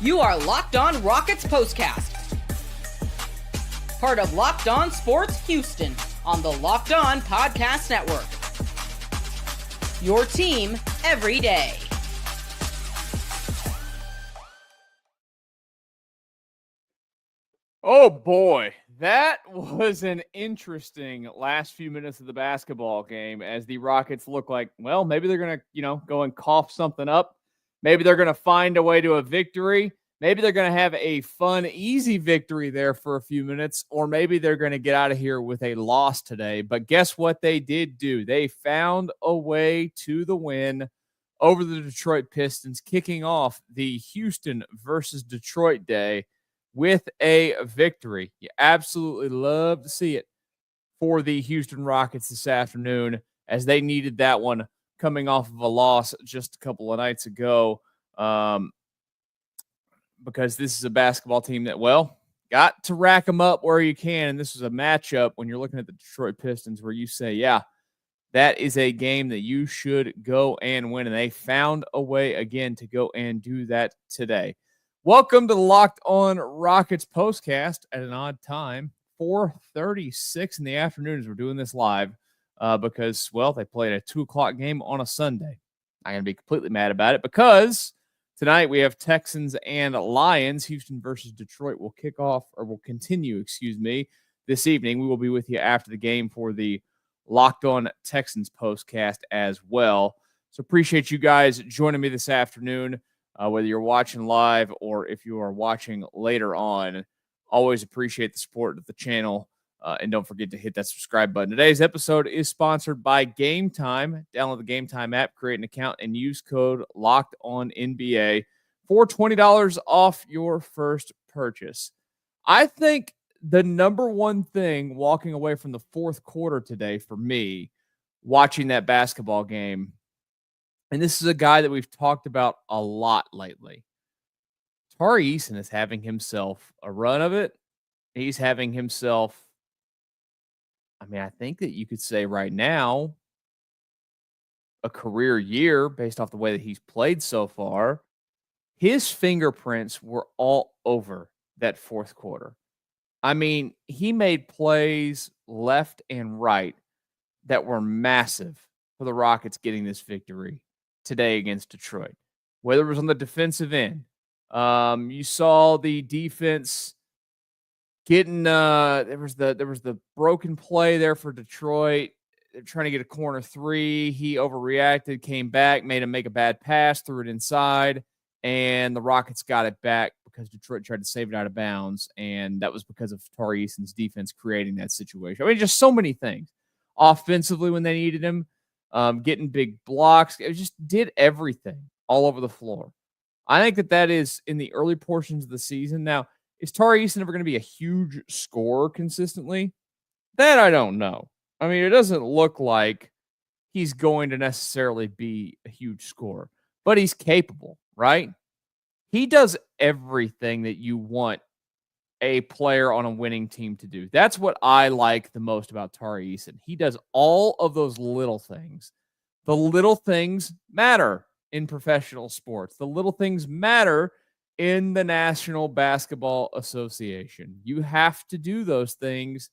You are Locked On Rockets Postcast, part of Locked On Sports Houston on the Locked On Podcast Network. Your team every day. Oh boy, that was an interesting last few minutes of the basketball game as the Rockets look like, well, maybe they're going to, go and cough something up. Maybe they're going to find a way to a victory. Maybe they're going to have a fun, easy victory there for a few minutes, or maybe they're going to get out of here with a loss today. But guess what they did do? They found a way to the win over the Detroit Pistons, kicking off the Houston versus Detroit day with a victory. You absolutely love to see it for the Houston Rockets this afternoon, as they needed that one coming off of a loss just a couple of nights ago. Because this is a basketball team that, well, got to rack them up where you can. And this was a matchup when you're looking at the Detroit Pistons where you say, yeah, that is a game that you should go and win. And they found a way again to go and do that today. Welcome to the Locked On Rockets Postcast at an odd time, 4:36 in the afternoon as we're doing this live because, well, they played a 2 o'clock game on a Sunday. I'm going to be completely mad about it because tonight we have Texans and Lions. Houston versus Detroit will continue this evening. We will be with you after the game for the Locked On Texans postcast as well. So appreciate you guys joining me this afternoon, whether you're watching live or if you are watching later on. Always appreciate the support of the channel. And don't forget to hit that subscribe button. Today's episode is sponsored by Gametime. Download the Gametime app, create an account, and use code LOCKEDONNBA for $20 off your first purchase. I think the number one thing walking away from the fourth quarter today for me, watching that basketball game, and this is a guy that we've talked about a lot lately, Tari Eason is having himself a run of it. He's having himself, I think that you could say right now, a career year based off the way that he's played so far. His fingerprints were all over that fourth quarter. He made plays left and right that were massive for the Rockets getting this victory today against Detroit. Whether it was on the defensive end, you saw the defense getting there was the broken play there for Detroit. They're trying to get a corner three. He overreacted, came back, made him make a bad pass, threw it inside, and the Rockets got it back because Detroit tried to save it out of bounds, and that was because of Tari Eason's defense creating that situation. Just so many things. Offensively when they needed him, getting big blocks. It just did everything all over the floor. I think that is in the early portions of the season. Now, is Tari Eason ever going to be a huge scorer consistently? That I don't know. It doesn't look like he's going to necessarily be a huge scorer, but he's capable, right? He does everything that you want a player on a winning team to do. That's what I like the most about Tari Eason. He does all of those little things. The little things matter in professional sports. The little things matter in the National Basketball Association. You have to do those things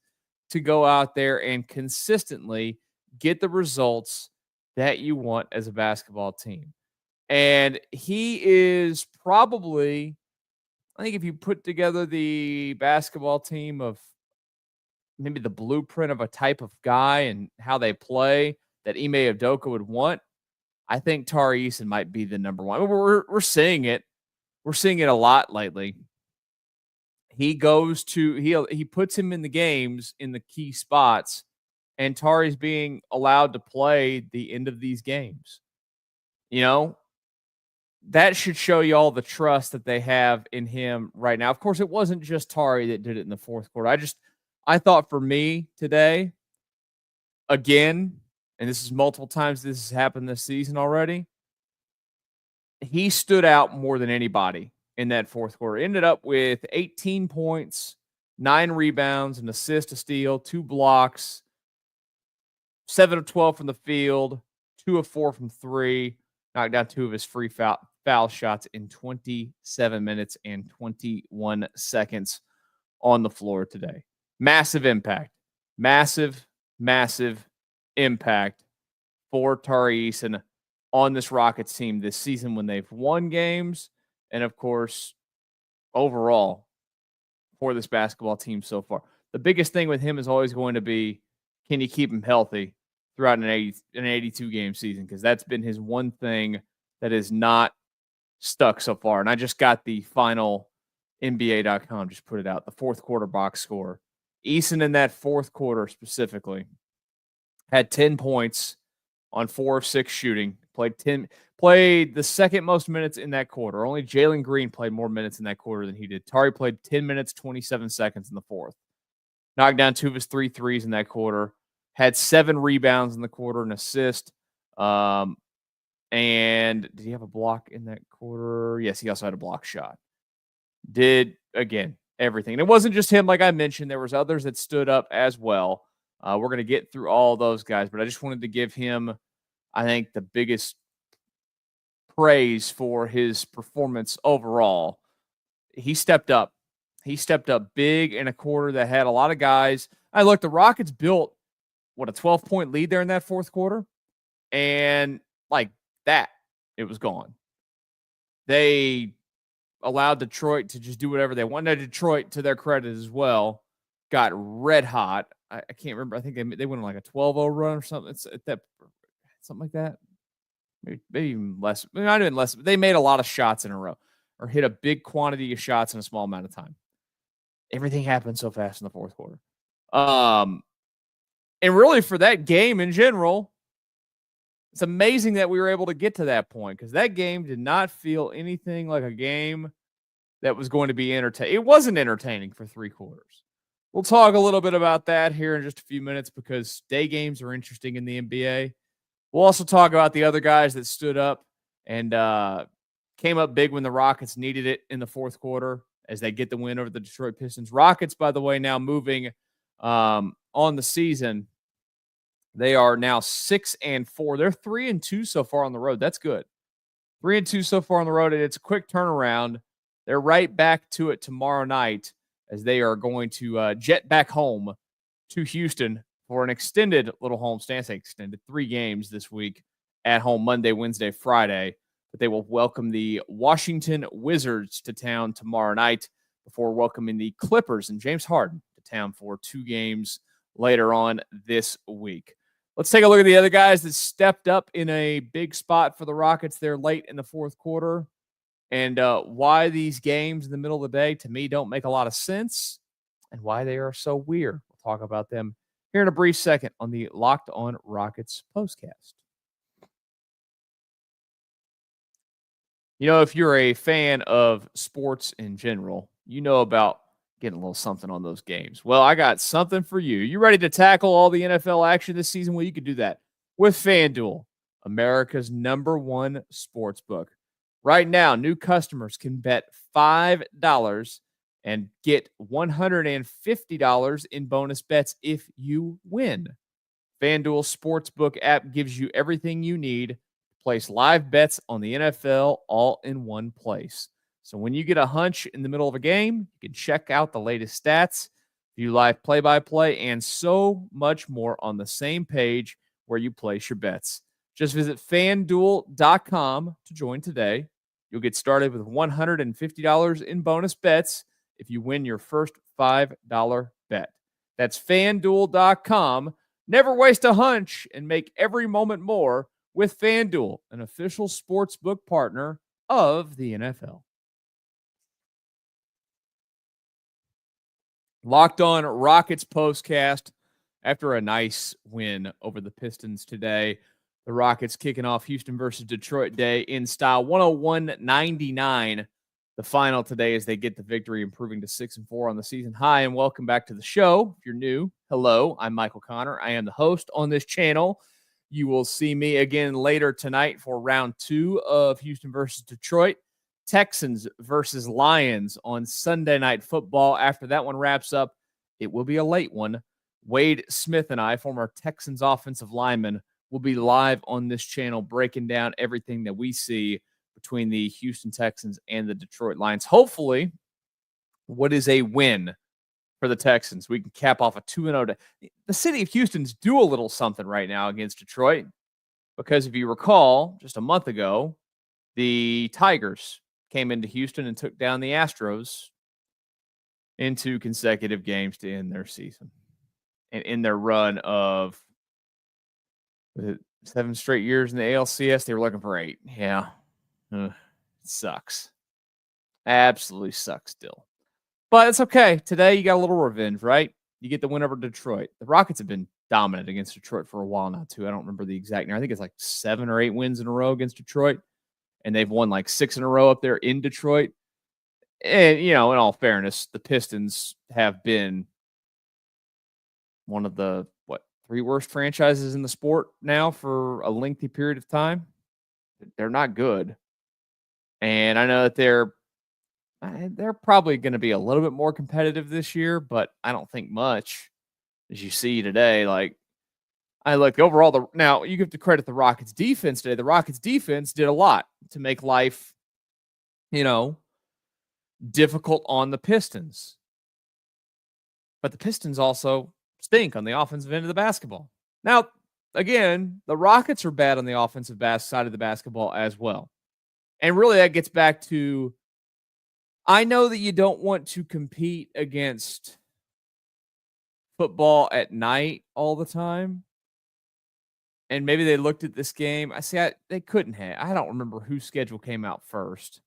to go out there and consistently get the results that you want as a basketball team. And he is probably, I think if you put together the basketball team of maybe the blueprint of a type of guy and how they play that Ime Udoka would want, I think Tari Eason might be the number one. We're seeing it. We're seeing it a lot lately. He puts him in the games in the key spots, and Tari's being allowed to play the end of these games. That should show you all the trust that they have in him right now. Of course, it wasn't just Tari that did it in the fourth quarter. I thought for me today, again, and this is multiple times this has happened this season already, he stood out more than anybody in that fourth quarter. Ended up with 18 points, 9 rebounds, an assist, a steal, 2 blocks, 7 of 12 from the field, 2 of 4 from 3. knocked down 2 of his free foul shots in 27 minutes and 21 seconds on the floor today. Massive impact. Massive impact for Tari Eason on this Rockets team this season when they've won games, and of course, overall for this basketball team so far. The biggest thing with him is always going to be, can you keep him healthy throughout an 82-game season? Because that's been his one thing that is not stuck so far. And I just got the final NBA.com, just put it out, the fourth quarter box score. Eason in that fourth quarter specifically had 10 points on 4 of 6 shooting, played the second most minutes in that quarter. Only Jalen Green played more minutes in that quarter than he did. Tari played 10 minutes, 27 seconds in the fourth. Knocked down 2 of his 3 threes in that quarter. Had 7 rebounds in the quarter, an assist. And did he have a block in that quarter? Yes, he also had a block shot. Did, again, everything. And it wasn't just him, like I mentioned. There was others that stood up as well. We're going to get through all those guys, but I just wanted to give him, I think, the biggest praise for his performance overall. He stepped up. He stepped up big in a quarter that had a lot of guys. Look, the Rockets built, a 12-point lead there in that fourth quarter. And like that, it was gone. They allowed Detroit to just do whatever they wanted. Detroit, to their credit as well, got red hot. I can't remember. I think they went on like a 12-0 run or something. Something like that. Maybe even less. Not even less. They made a lot of shots in a row or hit a big quantity of shots in a small amount of time. Everything happened so fast in the fourth quarter. And really for that game in general, it's amazing that we were able to get to that point because that game did not feel anything like a game that was going to be entertaining. It wasn't entertaining for 3 quarters. We'll talk a little bit about that here in just a few minutes because day games are interesting in the NBA. We'll also talk about the other guys that stood up and came up big when the Rockets needed it in the fourth quarter as they get the win over the Detroit Pistons. Rockets, by the way, now moving on the season. They are now 6-4. They're 3-2 so far on the road. That's good. 3-2 so far on the road, and it's a quick turnaround. They're right back to it tomorrow night as they are going to jet back home to Houston for an extended little homestand. I say extended 3 games this week at home, Monday, Wednesday, Friday. But they will welcome the Washington Wizards to town tomorrow night before welcoming the Clippers and James Harden to town for 2 games later on this week. Let's take a look at the other guys that stepped up in a big spot for the Rockets there late in the fourth quarter. And why these games in the middle of the day, to me, don't make a lot of sense and why they are so weird. We'll talk about them here in a brief second on the Locked On Rockets Postcast. You know, if you're a fan of sports in general, you know about getting a little something on those games. Well, I got something for you. You ready to tackle all the NFL action this season? Well, you can do that with FanDuel, America's #1 sports book. Right now, new customers can bet $5 and get $150 in bonus bets if you win. FanDuel Sportsbook app gives you everything you need to place live bets on the NFL all in one place. So when you get a hunch in the middle of a game, you can check out the latest stats, view live play-by-play, and so much more on the same page where you place your bets. Just visit FanDuel.com to join today. You'll get started with $150 in bonus bets if you win your first $5 bet. That's FanDuel.com. Never waste a hunch and make every moment more with FanDuel, an official sportsbook partner of the NFL. Locked On Rockets Postcast. After a nice win over the Pistons today, the Rockets kicking off Houston versus Detroit Day in style, 101-99. The final today as they get the victory, improving to 6-4 on the season high. And welcome back to the show. If you're new, hello, I'm Michael Connor. I am the host on this channel. You will see me again later tonight for round 2 of Houston versus Detroit. Texans versus Lions on Sunday Night Football. After that one wraps up, it will be a late one. Wade Smith and I, former Texans offensive lineman, We'll be live on this channel breaking down everything that we see between the Houston Texans and the Detroit Lions. Hopefully, what is a win for the Texans? We can cap off a 2-0. The city of Houston's do a little something right now against Detroit because if you recall, just a month ago, the Tigers came into Houston and took down the Astros in 2 consecutive games to end their season. And in their run of 7 straight years in the ALCS, they were looking for 8. Yeah. It sucks. Absolutely sucks still. But it's okay. Today, you got a little revenge, right? You get the win over Detroit. The Rockets have been dominant against Detroit for a while now, too. I don't remember the exact number. I think it's like 7 or 8 wins in a row against Detroit. And they've won like 6 in a row up there in Detroit. And, in all fairness, the Pistons have been one of the, 3 worst franchises in the sport now for a lengthy period of time. They're not good. And I know that they're probably going to be a little bit more competitive this year, but I don't think much. As you see today, I look overall. Now you have to credit the Rockets defense today. The Rockets defense did a lot to make life, difficult on the Pistons. But the Pistons also stink on the offensive end of the basketball. Now, again, the Rockets are bad on the offensive side of the basketball as well. And really that gets back to, I know that you don't want to compete against football at night all the time. And maybe they looked at this game. They couldn't have. I don't remember whose schedule came out first.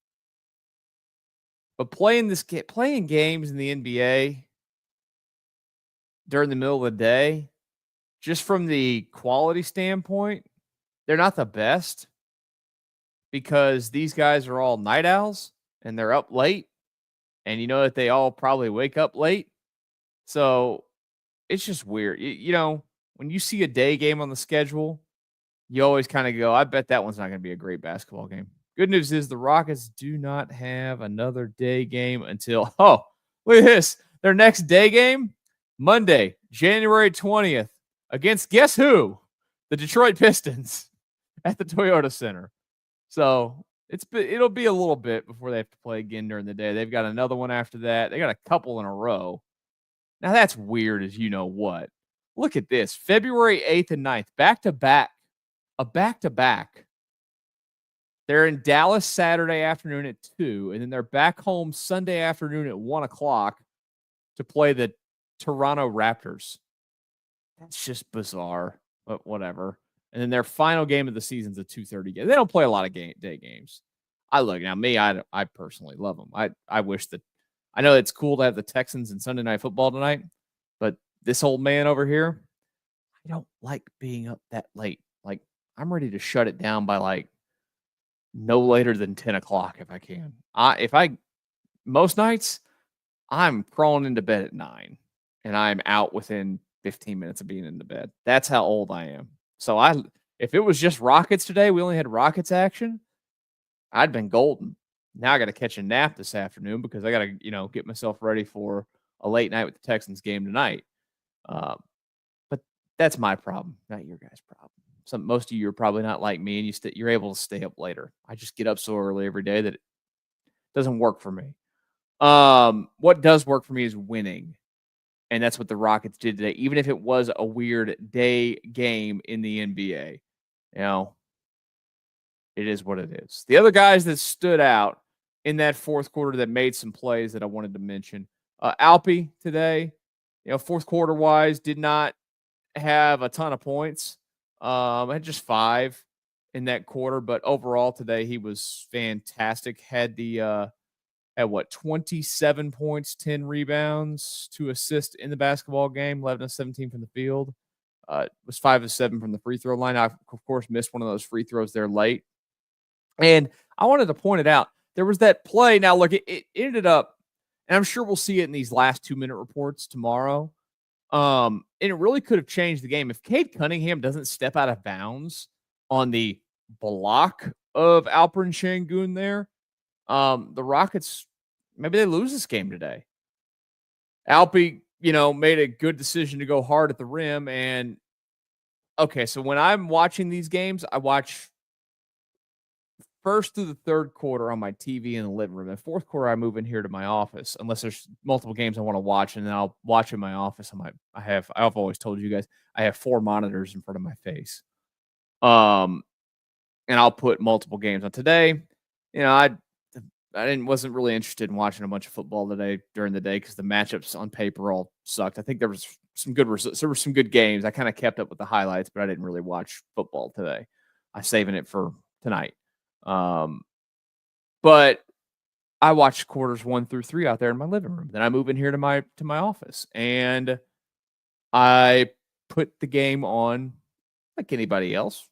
But playing games in the NBA during the middle of the day, just from the quality standpoint, they're not the best because these guys are all night owls and they're up late. And you know that they all probably wake up late. So it's just weird. When you see a day game on the schedule, you always kind of go, I bet that one's not going to be a great basketball game. Good news is the Rockets do not have another day game until, look at this. Their next day game, Monday, January 20th, against guess who? The Detroit Pistons at the Toyota Center. So it'll be a little bit before they have to play again during the day. They've got another one after that. They got a couple in a row. Now that's weird as you know what. Look at this. February 8th and 9th, back-to-back. A back-to-back. They're in Dallas Saturday afternoon at 2, and then they're back home Sunday afternoon at 1 o'clock to play the Toronto Raptors. That's just bizarre, but whatever. And then their final game of the season is a 2:30 game. They don't play a lot of day games. I personally love them. I wish that, I know it's cool to have the Texans and Sunday Night Football tonight, but this old man over here, I don't like being up that late. I'm ready to shut it down by no later than 10 o'clock if I can. Most nights, I'm crawling into bed at 9 and I'm out within 15 minutes of being in the bed. That's how old I am. So if it was just Rockets today, we only had Rockets action, I'd been golden. Now I got to catch a nap this afternoon because I got to, get myself ready for a late night with the Texans game tonight. But that's my problem, not your guys' problem. Most of you are probably not like me, and you're able to stay up later. I just get up so early every day that it doesn't work for me. What does work for me is winning, and that's what the Rockets did today. Even if it was a weird day game in the NBA, it is what it is. The other guys that stood out in that fourth quarter that made some plays that I wanted to mention, Alpi today, fourth quarter wise, did not have a ton of points. Had just 5 in that quarter, but overall today he was fantastic. Had 27 points, 10 rebounds, 2 assists in the basketball game, 11 of 17 from the field. Was 5 of 7 from the free throw line. I, of course, missed one of those free throws there late. And I wanted to point it out. There was that play. Now, look, it ended up, and I'm sure we'll see it in these last 2-minute reports tomorrow. And it really could have changed the game. If Cade Cunningham doesn't step out of bounds on the block of Alperen Şengün there, the Rockets, maybe they lose this game today. Alpi, made a good decision to go hard at the rim, and okay, so when I'm watching these games, I watch first through the third quarter on my TV in the living room. The fourth quarter, I move in here to my office, unless there's multiple games I want to watch, and then I'll watch in my office. I've always told you guys, I have 4 monitors in front of my face. And I'll put multiple games on. Today, wasn't really interested in watching a bunch of football today during the day because the matchups on paper all sucked. I think there was some good results. There were some good games. I kind of kept up with the highlights, but I didn't really watch football today. I'm saving it for tonight. But I watched quarters 1 through 3 out there in my living room. Then I move in here to my office, and I put the game on like anybody else,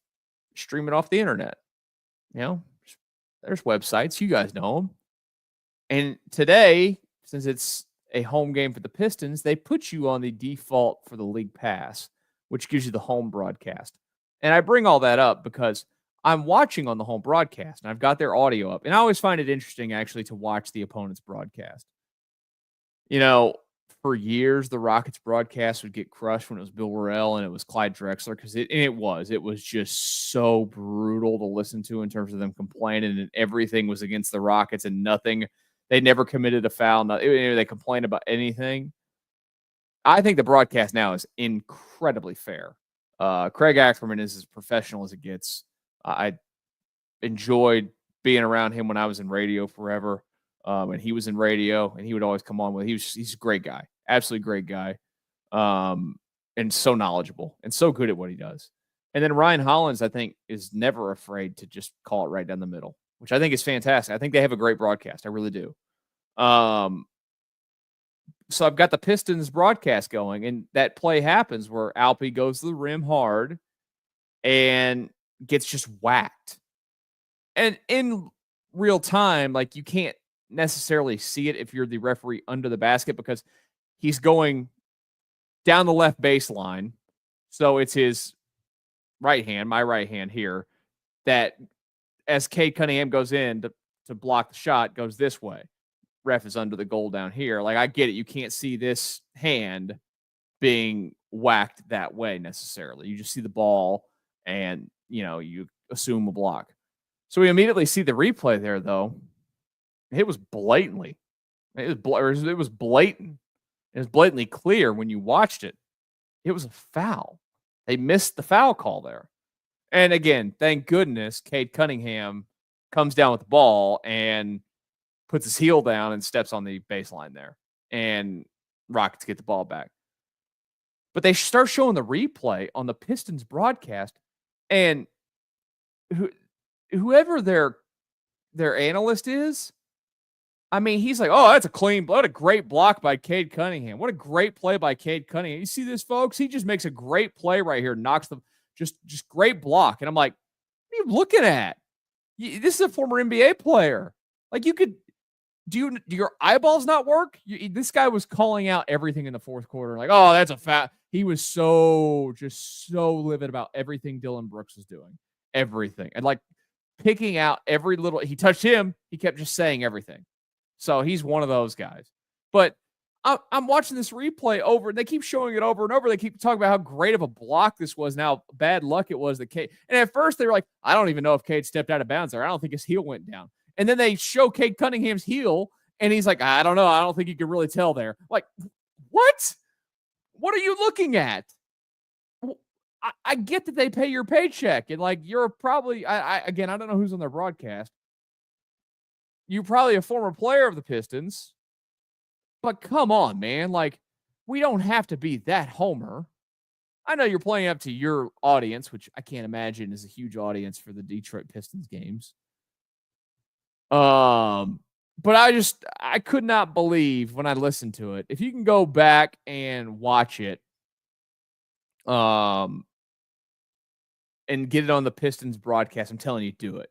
stream it off the internet. There's websites, you guys know them. And today, since it's a home game for the Pistons, they put you on the default for the league pass, which gives you the home broadcast. And I bring all that up because I'm watching on the home broadcast and I've got their audio up. And I always find it interesting actually to watch the opponent's broadcast. For years, the Rockets broadcast would get crushed when it was Bill Worrell and it was Clyde Drexler because it was just so brutal to listen to in terms of them complaining, and everything was against the Rockets and nothing. They never committed a foul. They complained about anything. I think the broadcast now is incredibly fair. Craig Ackerman is as professional as it gets. I enjoyed being around him when I was in radio forever. And he was in radio, and he would always come on with. He's a great guy, absolutely great guy, and so knowledgeable and so good at what he does. And then Ryan Hollins, I think, is never afraid to just call it right down the middle, which I think is fantastic. I think they have a great broadcast. I really do. So I've got the Pistons broadcast going, and that play happens where Alpi goes to the rim hard and gets just whacked. And in real time, like, you can't necessarily see it if you're the referee under the basket because he's going down the left baseline. So it's his right hand, my right hand here, that as Cade Cunningham goes in to block the shot, goes this way. Ref is under the goal down here. Like, I get it. You can't see this hand being whacked that way necessarily. You just see the ball and, you assume a block. So we immediately see the replay there, though. It was blatantly. It was blatant. It was blatantly clear when you watched it. It was a foul. They missed the foul call there. And again, thank goodness, Cade Cunningham comes down with the ball and puts his heel down and steps on the baseline there. And Rockets get the ball back. But they start showing the replay on the Pistons broadcast, and whoever their analyst is, I mean, he's like, oh, what a great block by Cade Cunningham. What a great play by Cade Cunningham. You see this, folks? He just makes a great play right here, knocks them, just great block. And I'm like, what are you looking at? This is a former NBA player. Like, do your eyeballs not work? This guy was calling out everything in the fourth quarter. Like, oh, that's a foul. He was so livid about everything Dylan Brooks was doing. Everything. And like picking out every little, he touched him. He kept just saying everything. So he's one of those guys. But I'm watching this replay over, and they keep showing it over and over. They keep talking about how great of a block this was. Now, bad luck it was that Cade. And at first, they were like, I don't even know if Cade stepped out of bounds there. I don't think his heel went down. And then they show Cade Cunningham's heel, and he's like, I don't know. I don't think you can really tell there. Like, what? What are you looking at? I get that they pay your paycheck, and like, you're probably, again, I don't know who's on their broadcast. You're probably a former player of the Pistons, but come on, man. Like, we don't have to be that homer. I know you're playing up to your audience, which I can't imagine is a huge audience for the Detroit Pistons games. But I could not believe when I listened to it. If you can go back and watch it, and get it on the Pistons broadcast, I'm telling you, do it.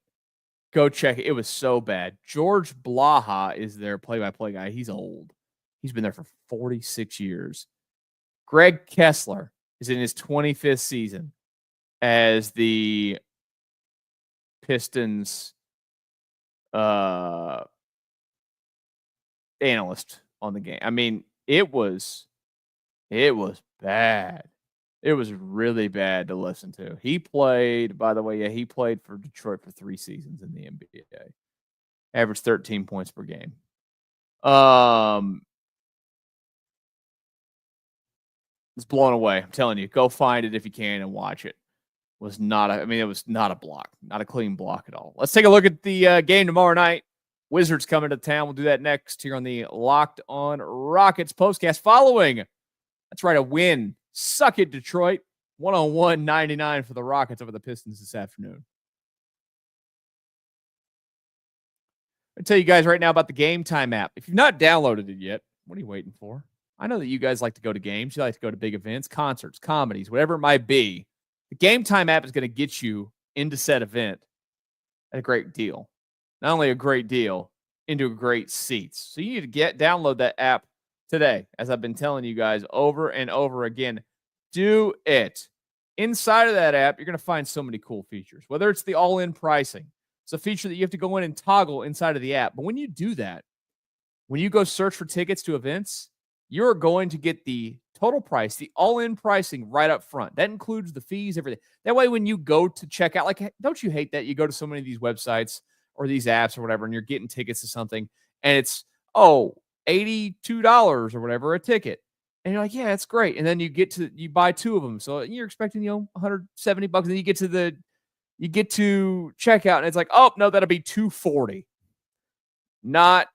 Go check it. It was so bad. George Blaha is their play-by-play guy. He's old. He's been there for 46 years. Greg Kessler is in his 25th season as the Pistons analyst on the game. I mean, it was bad. It was really bad to listen to. He played, by the way, he played for Detroit for 3 seasons in the NBA. Averaged 13 points per game. It's blown away. I'm telling you, go find it if you can and watch it. It was not a block, not a clean block at all. Let's take a look at the game tomorrow night. Wizards coming to town. We'll do that next here on the Locked On Rockets Postcast. Following, that's right, a win. Suck it, Detroit. 101-99 for the Rockets over the Pistons this afternoon. I'll tell you guys right now about the Gametime app. If you've not downloaded it yet, what are you waiting for? I know that you guys like to go to games. You like to go to big events, concerts, comedies, whatever it might be. The Gametime app is going to get you into said event at a great deal. Not only a great deal, into great seats. So you need to download that app today. As I've been telling you guys over and over again, do it. Inside of that app, you're going to find so many cool features, whether it's the all-in pricing. It's a feature that you have to go in and toggle inside of the app. But when you do that, when you go search for tickets to events, you're going to get the total price, the all-in pricing right up front. That includes the fees, everything. That way, when you go to check out, like, don't you hate that? You go to so many of these websites or these apps or whatever, and you're getting tickets to something, and it's, $82 or whatever a ticket. And you're like, yeah, that's great. And then you buy 2 of them. So you're expecting, $170. And then you get to checkout, and it's like, oh, no, that'll be $240. Not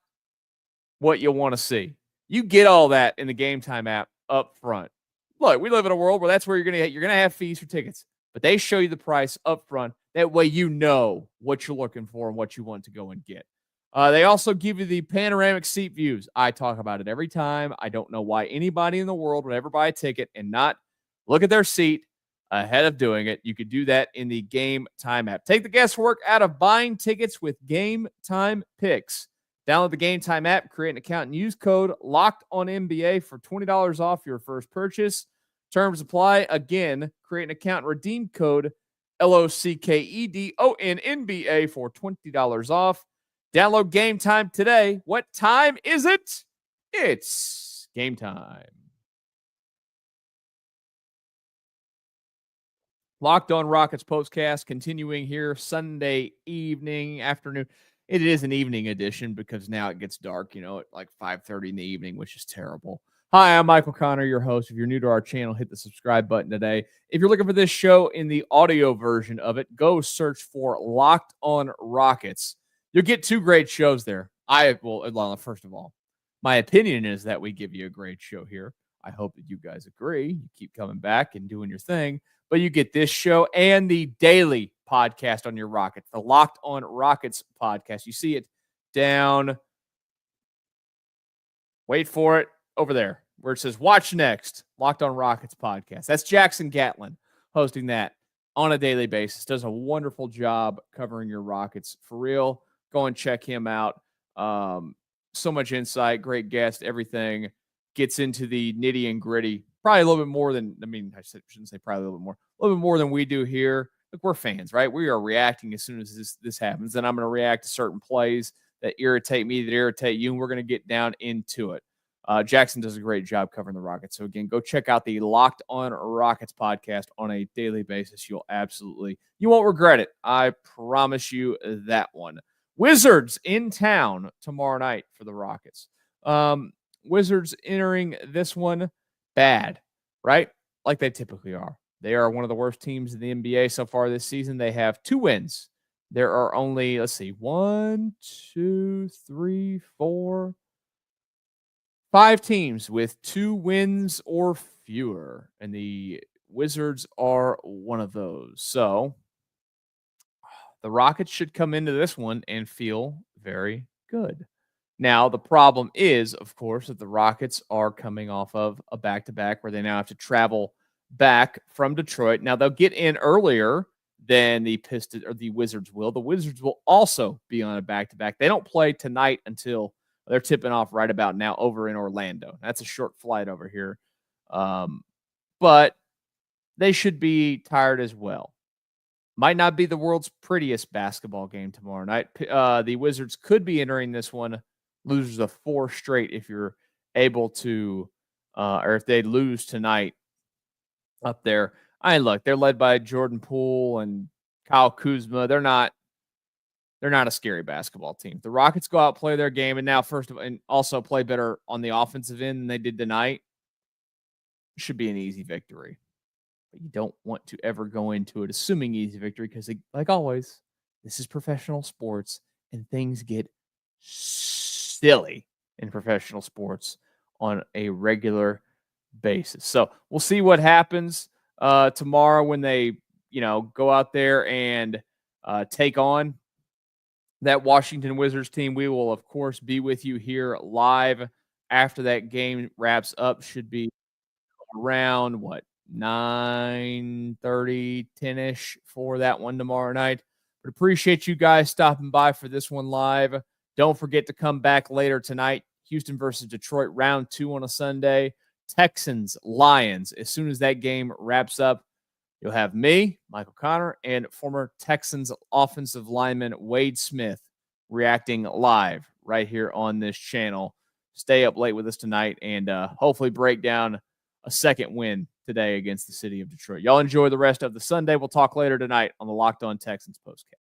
what you want to see. You get all that in the Gametime app up front. Look, we live in a world where that's where you're gonna have fees for tickets, but they show you the price up front. That way you know what you're looking for and what you want to go and get. They also give you the panoramic seat views. I talk about it every time. I don't know why anybody in the world would ever buy a ticket and not look at their seat ahead of doing it. You could do that in the Gametime app. Take the guesswork out of buying tickets with Gametime picks. Download the Gametime app, create an account, and use code LOCKEDONNBA for $20 off your first purchase. Terms apply. Again, create an account and redeem code LOCKEDONNBA for $20 off. Download Gametime today. What time is it? It's Gametime. Locked On Rockets Postcast continuing here Sunday afternoon. It is an evening edition because now it gets dark, at like 5:30 in the evening, which is terrible. Hi, I'm Michael Connor, your host. If you're new to our channel, hit the subscribe button today. If you're looking for this show in the audio version of it, go search for Locked On Rockets. You'll get 2 great shows there. First of all, my opinion is that we give you a great show here. I hope that you guys agree. You keep coming back and doing your thing. But you get this show and the daily podcast on your Rockets, the Locked On Rockets podcast. You see it down, wait for it, over there, where it says Watch Next, Locked On Rockets podcast. That's Jackson Gatlin hosting that on a daily basis. Does a wonderful job covering your Rockets. For real, go and check him out. So much insight, great guest, everything. Gets into the nitty and gritty. Probably a little bit more than, I shouldn't say probably a little bit more than we do here. Look, we're fans, right? We are reacting as soon as this happens. And I'm going to react to certain plays that irritate me, that irritate you, and we're going to get down into it. Jackson does a great job covering the Rockets. So, again, go check out the Locked On Rockets podcast on a daily basis. You won't regret it. I promise you that one. Wizards in town tomorrow night for the Rockets. Wizards entering this one bad, right? Like they typically are. They are one of the worst teams in the NBA so far this season. They have 2 wins. There are only, 5 teams with 2 wins or fewer. And the Wizards are one of those. So the Rockets should come into this one and feel very good. Now, the problem is, of course, that the Rockets are coming off of a back-to-back where they now have to travel back from Detroit. Now, they'll get in earlier than the Pistons or the Wizards will. The Wizards will also be on a back-to-back. They don't play tonight until they're tipping off right about now over in Orlando. That's a short flight over here. But they should be tired as well. Might not be the world's prettiest basketball game tomorrow night. The Wizards could be entering this one losers of 4 straight if you're able to, or if they lose tonight up there. Look, they're led by Jordan Poole and Kyle Kuzma. They're not a scary basketball team. The Rockets go out, play their game, and now and also play better on the offensive end than they did tonight. It should be an easy victory. But you don't want to ever go into it assuming easy victory because, like always, this is professional sports and things get silly in professional sports on a regular basis. So we'll see what happens tomorrow when they, go out there and take on that Washington Wizards team. We will, of course, be with you here live after that game wraps up. Should be around 9:30, 10-ish for that one tomorrow night. But appreciate you guys stopping by for this one live. Don't forget to come back later tonight. Houston versus Detroit, round 2 on a Sunday. Texans, Lions. As soon as that game wraps up, you'll have me, Michael Connor, and former Texans offensive lineman Wade Smith reacting live right here on this channel. Stay up late with us tonight and hopefully break down a second win today against the city of Detroit. Y'all enjoy the rest of the Sunday. We'll talk later tonight on the Locked On Texans Postcast.